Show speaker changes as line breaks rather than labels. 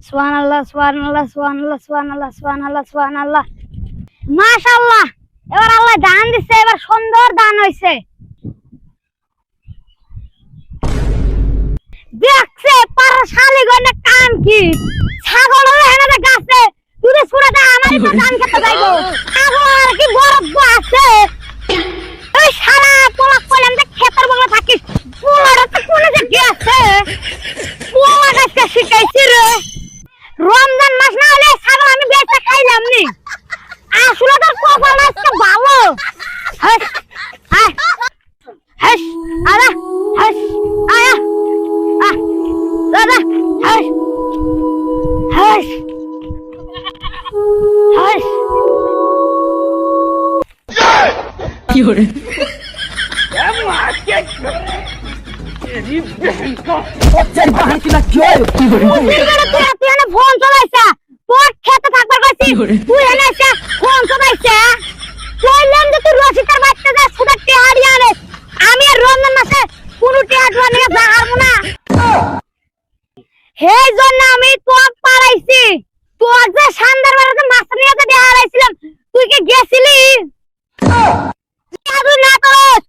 সুবহানাল্লাহ সুবহানাল্লাহ সুবহানাল্লাহ সুবহানাল্লাহ সুবহানাল্লাহ সুবহানাল্লাহ মাশাআল্লাহ। এবার আল্লাহ দান দিছে, এবার সুন্দর দান হইছে। দেখছে পারা শালি গনে কাম কি ছাগল হেনা গাছে তুই ছুড়ে দা আমার তো দান খেতে যাইবো। ছাগল কি বরফ আছে এই সারা পোলা কইলাম যে ক্ষেতের বলে থাকিস পোলাটা তো কোনে যে গেছে পোলা গাছে শিখাইছি রে। রমজান মাস না হলে ছাগল আমি বেচে খাইলাম নি। আসলে তো কপাল আজকে ভালো। হাস হাস হাস আলা হাস আয়া আ দাদা হাস হাস হাস কি হরে ফোন চলাইছা তোর খেতে থাকবার কইছি তুই এনে এসে ফোন চলাইছা কইলাম যে তুই রসিকার বাচ্চা যা সুদা টিহাড়ি আনে। আমি আর রমজান মাসে কোনো টিহাড়ি নিয়ে যাবো না। সেই জন্য আমি তোর পারাইছি। তোর যে শানদার বাড়িতে মাছ নিয়ে যে হারাইছিলাম তুই কি গেছিলি? তুই না করস